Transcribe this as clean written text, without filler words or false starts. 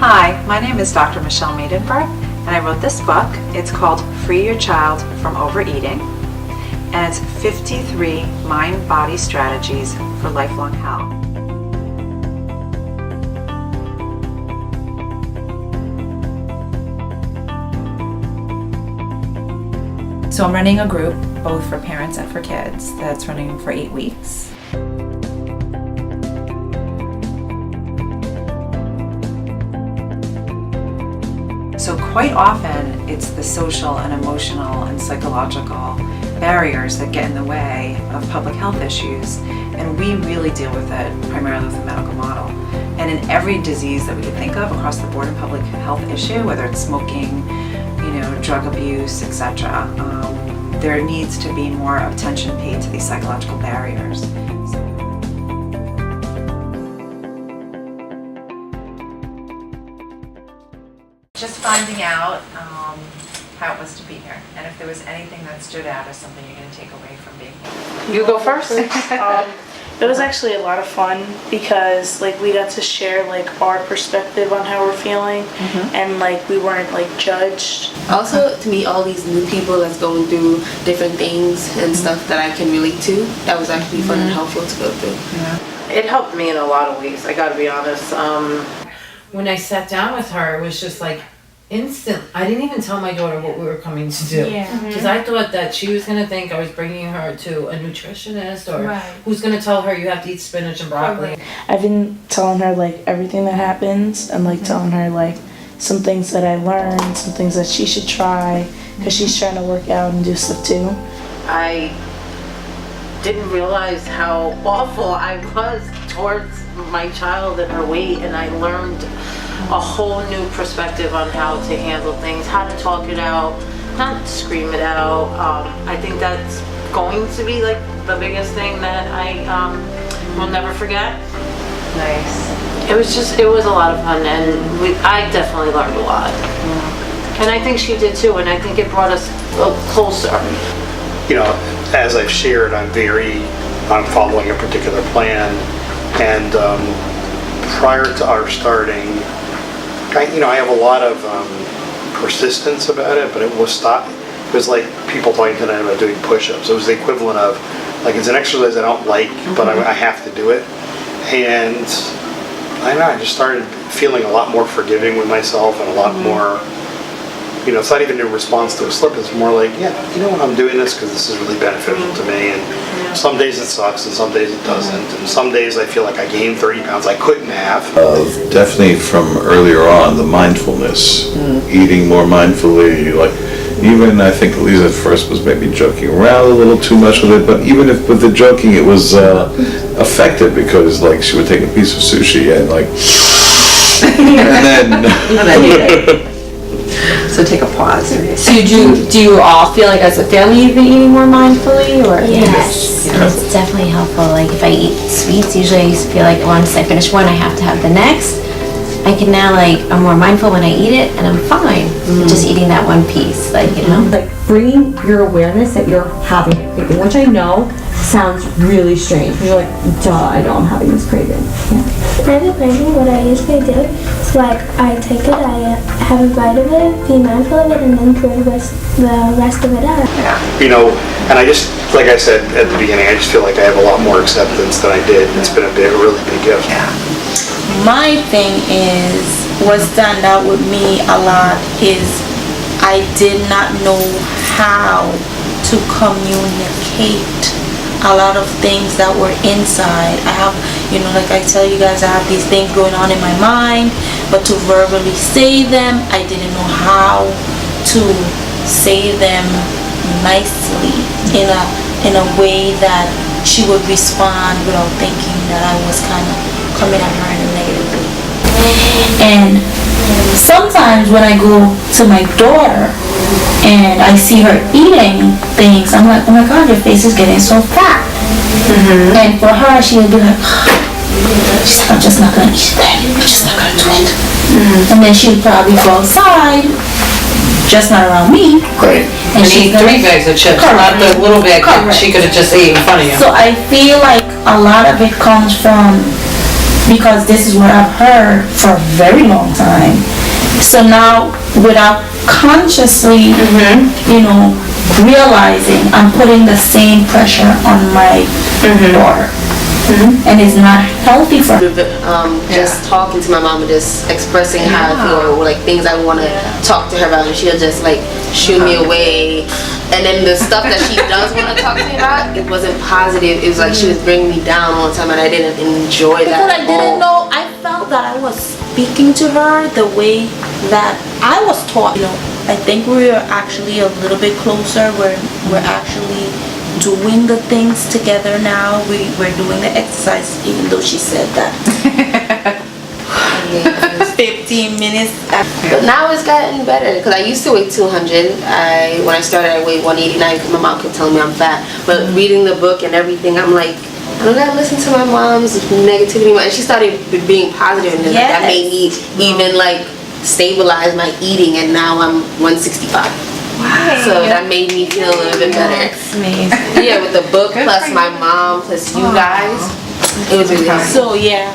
Hi, my name is Dr. Michelle Maidenberg, and I wrote this book. It's called Free Your Child from Overeating, and it's 53 mind-body strategies for lifelong health. So I'm running a group, both for parents and for kids, that's running for 8 weeks. So quite often, it's the social and emotional and psychological barriers that get in the way of public health issues, and we really deal with it primarily with the medical model. And in every disease that we can think of across the board, a public health issue, whether it's smoking, drug abuse, etc., there needs to be more attention paid to these psychological barriers. Just finding out how it was to be here, and if there was anything that stood out as something you're going to take away from being here. You go first. It was actually a lot of fun because we got to share our perspective on how we're feeling, and we weren't judged. Also, to meet all these new people that's going through different things and stuff that I can relate to, that was actually fun and helpful to go through. Yeah. It helped me in a lot of ways, I gotta be honest. When I sat down with her, it was just instant. I didn't even tell my daughter what we were coming to do. Because I thought that she was going to think I was bringing her to a nutritionist or who's going to tell her you have to eat spinach and broccoli. I've been telling her everything that happens and telling her some things that I learned, some things that she should try because she's trying to work out and do stuff too. I didn't realize how awful I was towards my child and her weight, and I learned a whole new perspective on how to handle things, how to talk it out, not scream it out. I think that's going to be the biggest thing that I will never forget. Nice. It was a lot of fun, and I definitely learned a lot. And I think she did too, and I think it brought us closer. As I've shared, I'm following a particular plan, and prior to our starting, I have a lot of persistence about it, but it was like people talking tonight about doing push-ups. It was the equivalent of, it's an exercise I don't like, but I have to do it. And I just started feeling a lot more forgiving with myself and a lot more, it's not even in response to a slip, it's more I'm doing this because this is really beneficial to me. And some days it sucks and some days it doesn't. And some days I feel like I gained 30 pounds I couldn't have. Definitely from earlier on, the mindfulness, eating more mindfully, even I think Elisa at first was maybe joking around a little too much with it, but even if with the joking it was effective because she would take a piece of sushi and and then So take a pause. So do you all feel as a family you've been eating more mindfully, or? Yes, it's definitely helpful. If I eat sweets, usually I used to feel once I finish one, I have to have the next. I can now I'm more mindful when I eat it, and I'm fine just eating that one piece. Bringing your awareness that you're having a craving, which I know sounds really strange. You're duh, I know I'm having this craving. If I have a craving, what I usually do is I take it, I have a bite of it, be mindful of it, and then throw the rest of it out. Yeah, and I just, like I said at the beginning, I just feel like I have a lot more acceptance than I did. It's been a really big gift. Yeah. My thing is, what stand out with me a lot is I did not know how to communicate a lot of things that were inside. I have, I tell you guys, I have these things going on in my mind, but to verbally say them, I didn't know how to say them nicely in a way that she would respond without thinking that I was kind of coming at her in a negative way. And sometimes when I go to my daughter and I see her eating things, I'm like, oh my God, your face is getting so fat. And for her, she would be like, I'm just not going to eat that. I'm just not going to do it. And then she would probably go outside, just not around me. Great. And she eat 3 bags of chips, not the little bag that she could have just ate in front of you. So I feel like a lot of it comes from because this is what I've heard for a very long time. So now, without consciously, realizing, I'm putting the same pressure on my daughter. And it's not healthy for her. Just talking to my mom and just expressing how I feel, or like things I want to talk to her about, and she'll just like shoo me away. And then the stuff that she does want to talk to me about, it wasn't positive. It was like she was bringing me down all the time, and I didn't enjoy that. Because I didn't know, I felt that I was speaking to her the way that I was taught. I think we are actually a little bit closer. We're actually doing the things together now. We're doing the exercise, even though she said that 15 minutes. But now it's gotten better, because I used to weigh 200. When I started, I weighed 189 because my mom kept telling me I'm fat. But reading the book and everything, I'm like, I don't gotta listen to my mom's negativity. And she started being positive, and that made me even like stabilize my eating, and now I'm 165. Wow. So that made me feel a little bit better. That's amazing. Yeah, with the book plus my mom plus you guys, it was really hard. So yeah,